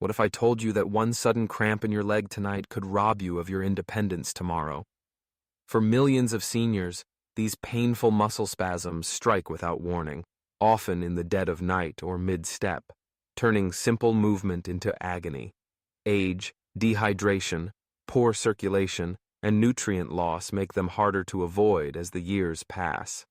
What if I told you that one sudden cramp in your leg tonight could rob you of your independence tomorrow? For millions of seniors, these painful muscle spasms strike without warning, often in the dead of night or mid-step, turning simple movement into agony. Age, dehydration, poor circulation, and nutrient loss make them harder to avoid as the years pass.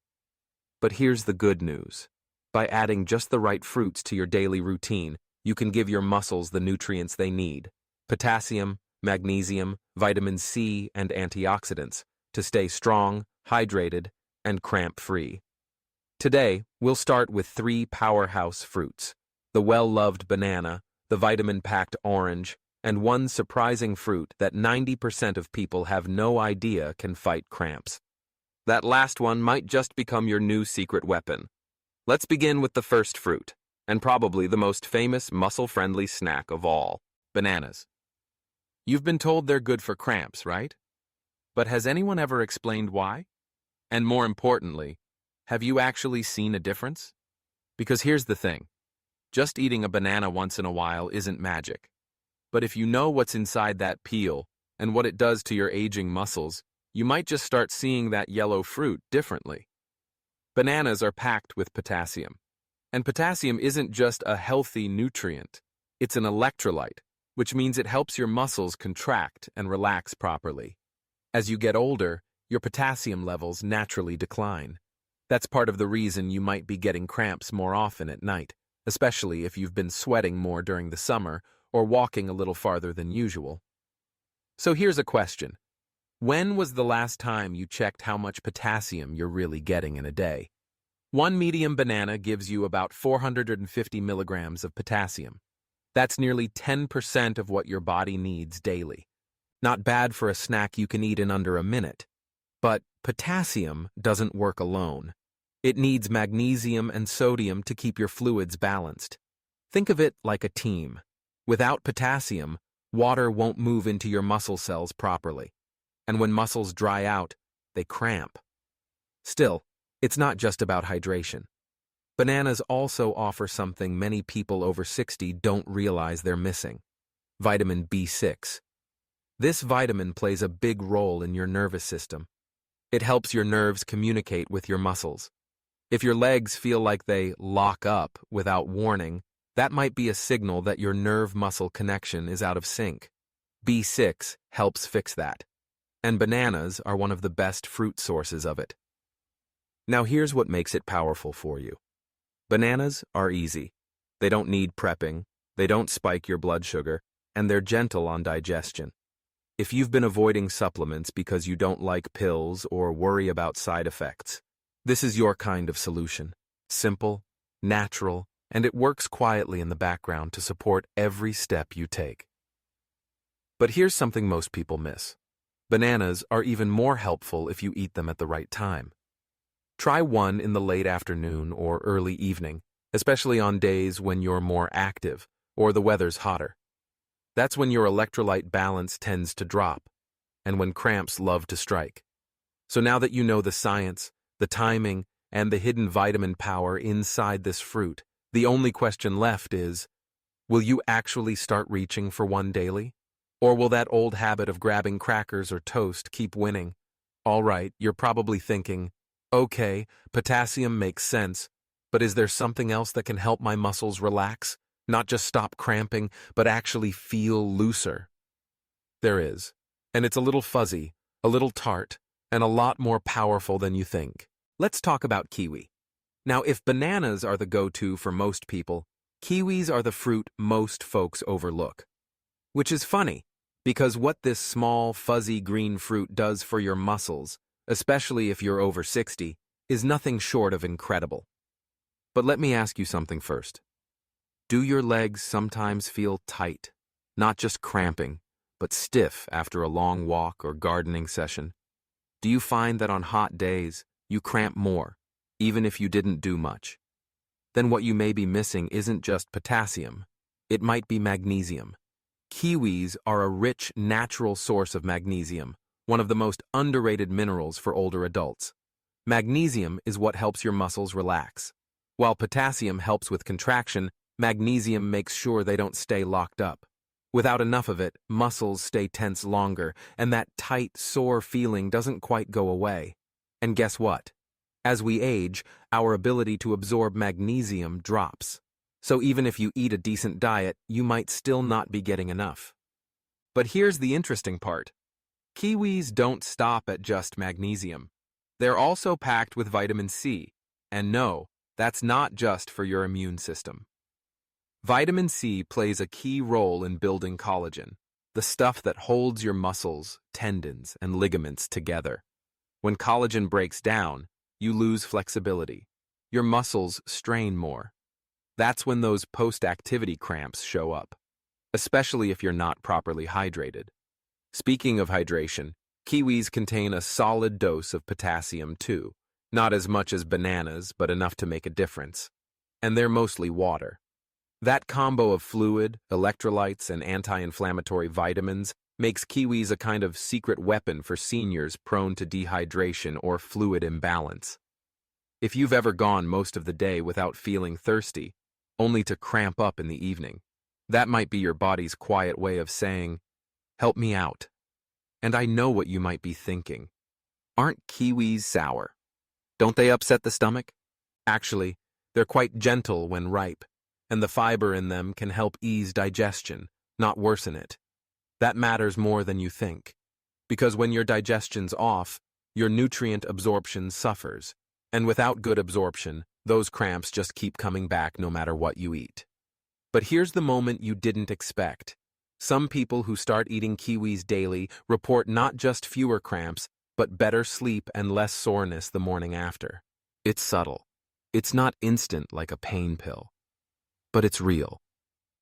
But here's the good news. By adding just the right fruits to your daily routine, you can give your muscles the nutrients they need: potassium, magnesium, vitamin C, and antioxidants to stay strong, hydrated, and cramp-free. Today, we'll start with 3 powerhouse fruits: the well-loved banana, the vitamin-packed orange, and one surprising fruit that 90% of people have no idea can fight cramps. That last one might just become your new secret weapon. Let's begin with the first fruit, and probably the most famous muscle-friendly snack of all: bananas. You've been told they're good for cramps, right? But has anyone ever explained why? And more importantly, have you actually seen a difference? Because here's the thing. Just eating a banana once in a while isn't magic. But if you know what's inside that peel and what it does to your aging muscles, you might just start seeing that yellow fruit differently. Bananas are packed with potassium. And potassium isn't just a healthy nutrient. It's an electrolyte, which means it helps your muscles contract and relax properly. As you get older, your potassium levels naturally decline. That's part of the reason you might be getting cramps more often at night, especially if you've been sweating more during the summer or walking a little farther than usual. So here's a question. When was the last time you checked how much potassium you're really getting in a day? One medium banana gives you about 450 milligrams of potassium. That's nearly 10% of what your body needs daily. Not bad for a snack you can eat in under a minute. But potassium doesn't work alone. It needs magnesium and sodium to keep your fluids balanced. Think of it like a team. Without potassium, water won't move into your muscle cells properly. And when muscles dry out, they cramp. Still, it's not just about hydration. Bananas also offer something many people over 60 don't realize they're missing: vitamin B6. This vitamin plays a big role in your nervous system. It helps your nerves communicate with your muscles. If your legs feel like they lock up without warning, that might be a signal that your nerve-muscle connection is out of sync. B6 helps fix that. And bananas are one of the best fruit sources of it. Now here's what makes it powerful for you. Bananas are easy. They don't need prepping, they don't spike your blood sugar, and they're gentle on digestion. If you've been avoiding supplements because you don't like pills or worry about side effects, this is your kind of solution. Simple, natural, and it works quietly in the background to support every step you take. But here's something most people miss. Bananas are even more helpful if you eat them at the right time. Try one in the late afternoon or early evening, especially on days when you're more active or the weather's hotter. That's when your electrolyte balance tends to drop, and when cramps love to strike. So now that you know the science, the timing, and the hidden vitamin power inside this fruit, the only question left is, will you actually start reaching for one daily? Or will that old habit of grabbing crackers or toast keep winning? All right, you're probably thinking, okay, potassium makes sense, but is there something else that can help my muscles relax? Not just stop cramping, but actually feel looser? There is, and it's a little fuzzy, a little tart, and a lot more powerful than you think. Let's talk about kiwi. Now, if bananas are the go-to for most people, kiwis are the fruit most folks overlook. Which is funny, because what this small, fuzzy green fruit does for your muscles, especially if you're over 60, is nothing short of incredible. But let me ask you something first. Do your legs sometimes feel tight, not just cramping, but stiff after a long walk or gardening session? Do you find that on hot days, you cramp more, even if you didn't do much? Then what you may be missing isn't just potassium. It might be magnesium. Kiwis are a rich, natural source of magnesium, one of the most underrated minerals for older adults. Magnesium is what helps your muscles relax. While potassium helps with contraction, Magnesium makes sure they don't stay locked up. Without enough of it, muscles stay tense longer, and that tight, sore feeling doesn't quite go away. And guess what? As we age, our ability to absorb magnesium drops. So even if you eat a decent diet, you might still not be getting enough. But here's the interesting part. Kiwis don't stop at just magnesium. They're also packed with vitamin C. And no, that's not just for your immune system. Vitamin C plays a key role in building collagen, the stuff that holds your muscles, tendons, and ligaments together. When collagen breaks down, you lose flexibility. Your muscles strain more. That's when those post-activity cramps show up, especially if you're not properly hydrated. Speaking of hydration, kiwis contain a solid dose of potassium too. Not as much as bananas, but enough to make a difference. And they're mostly water. That combo of fluid, electrolytes, and anti-inflammatory vitamins makes kiwis a kind of secret weapon for seniors prone to dehydration or fluid imbalance. If you've ever gone most of the day without feeling thirsty, only to cramp up in the evening, that might be your body's quiet way of saying, "Help me out." And I know what you might be thinking. Aren't kiwis sour? Don't they upset the stomach? Actually, they're quite gentle when ripe, and the fiber in them can help ease digestion, not worsen it. That matters more than you think, because when your digestion's off, your nutrient absorption suffers, and without good absorption, those cramps just keep coming back no matter what you eat. But here's the moment you didn't expect. Some people who start eating kiwis daily report not just fewer cramps, but better sleep and less soreness the morning after. It's subtle. It's not instant like a pain pill. But it's real.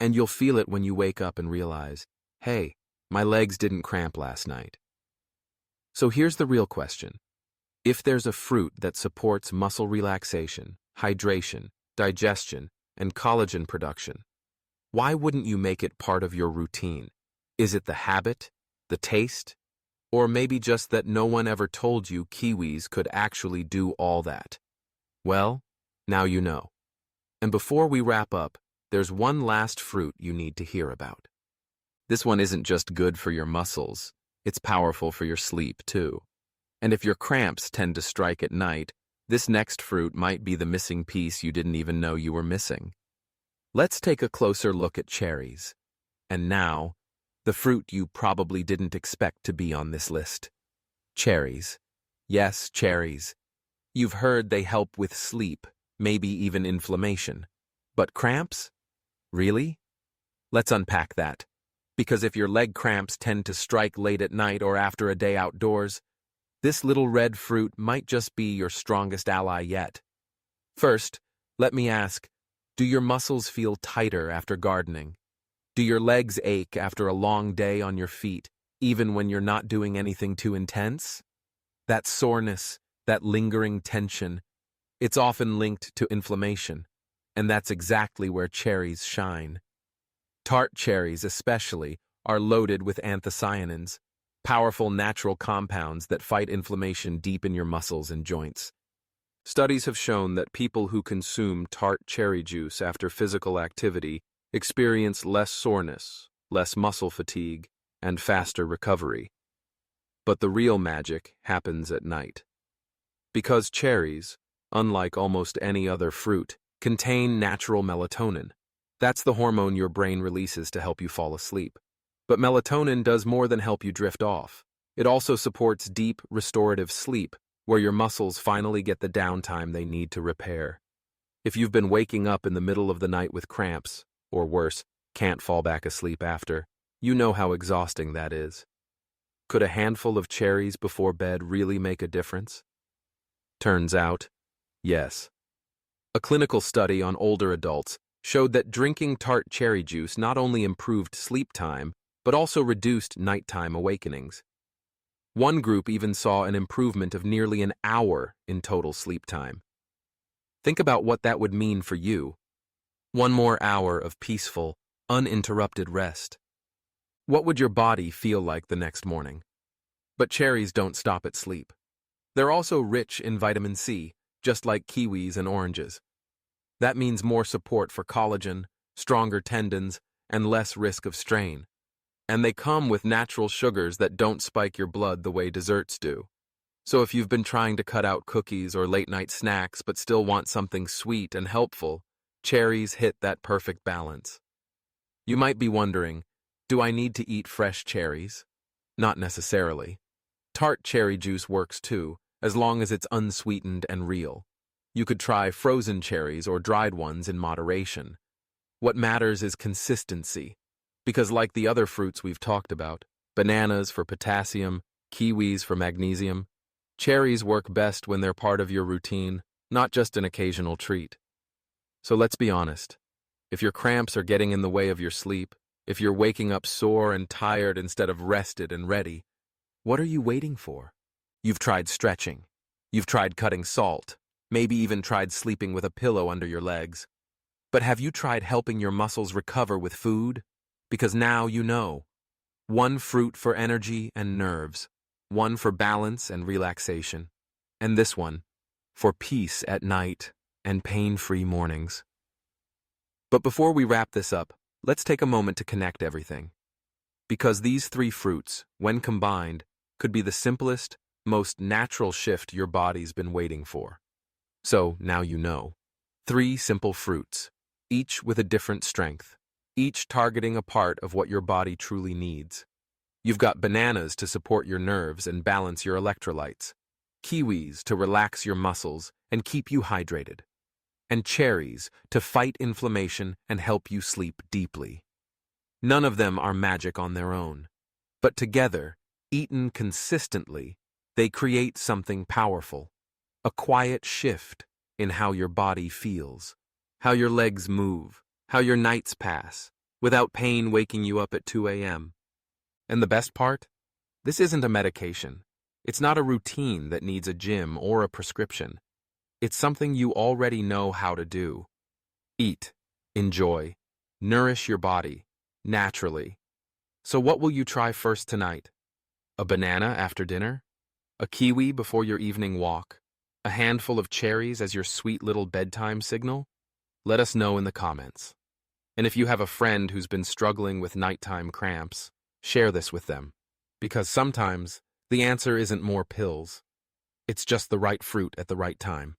And you'll feel it when you wake up and realize, hey, my legs didn't cramp last night. So here's the real question. If there's a fruit that supports muscle relaxation, hydration, digestion, and collagen production, why wouldn't you make it part of your routine? Is it the habit, the taste, or maybe just that no one ever told you kiwis could actually do all that? Well, now you know. And before we wrap up, there's one last fruit you need to hear about. This one isn't just good for your muscles, it's powerful for your sleep too. And if your cramps tend to strike at night, this next fruit might be the missing piece you didn't even know you were missing. Let's take a closer look at cherries. And now, the fruit you probably didn't expect to be on this list. Cherries. Yes, cherries. You've heard they help with sleep, maybe even inflammation. But cramps? Really? Let's unpack that. Because if your leg cramps tend to strike late at night or after a day outdoors, this little red fruit might just be your strongest ally yet. First, let me ask, do your muscles feel tighter after gardening? Do your legs ache after a long day on your feet, even when you're not doing anything too intense? That soreness, that lingering tension, it's often linked to inflammation, and that's exactly where cherries shine. Tart cherries, especially, are loaded with anthocyanins, powerful natural compounds that fight inflammation deep in your muscles and joints. Studies have shown that people who consume tart cherry juice after physical activity experience less soreness, less muscle fatigue, and faster recovery. But the real magic happens at night. Because cherries, unlike almost any other fruit, contain natural melatonin. That's the hormone your brain releases to help you fall asleep. But melatonin does more than help you drift off. It also supports deep, restorative sleep, where your muscles finally get the downtime they need to repair. If you've been waking up in the middle of the night with cramps, or worse, can't fall back asleep after, you know how exhausting that is. Could a handful of cherries before bed really make a difference? Turns out, yes. A clinical study on older adults showed that drinking tart cherry juice not only improved sleep time, but also reduced nighttime awakenings. One group even saw an improvement of nearly an hour in total sleep time. Think about what that would mean for you. One more hour of peaceful, uninterrupted rest. What would your body feel like the next morning? But cherries don't stop at sleep. They're also rich in vitamin C, just like kiwis and oranges. That means more support for collagen, stronger tendons, and less risk of strain. And they come with natural sugars that don't spike your blood the way desserts do. So if you've been trying to cut out cookies or late-night snacks but still want something sweet and helpful, cherries hit that perfect balance. You might be wondering, do I need to eat fresh cherries? Not necessarily. Tart cherry juice works too, as long as it's unsweetened and real. You could try frozen cherries or dried ones in moderation. What matters is consistency, because like the other fruits we've talked about, bananas for potassium, kiwis for magnesium, cherries work best when they're part of your routine, not just an occasional treat. So let's be honest. If your cramps are getting in the way of your sleep, if you're waking up sore and tired instead of rested and ready, what are you waiting for? You've tried stretching. You've tried cutting salt, maybe even tried sleeping with a pillow under your legs. But have you tried helping your muscles recover with food? Because now you know. One fruit for energy and nerves, one for balance and relaxation, and this one for peace at night and pain-free mornings. But before we wrap this up, let's take a moment to connect everything. Because these three fruits, when combined, could be the simplest, most natural shift your body's been waiting for. So now you know. 3 simple fruits, each with a different strength, each targeting a part of what your body truly needs. You've got bananas to support your nerves and balance your electrolytes, kiwis to relax your muscles and keep you hydrated, and cherries to fight inflammation and help you sleep deeply. None of them are magic on their own, but together, eaten consistently, they create something powerful, a quiet shift in how your body feels, how your legs move, how your nights pass, without pain waking you up at 2 a.m. And the best part? This isn't a medication. It's not a routine that needs a gym or a prescription. It's something you already know how to do. Eat, enjoy, nourish your body, naturally. So what will you try first tonight? A banana after dinner? A kiwi before your evening walk? A handful of cherries as your sweet little bedtime signal? Let us know in the comments. And if you have a friend who's been struggling with nighttime cramps, share this with them. Because sometimes the answer isn't more pills. It's just the right fruit at the right time.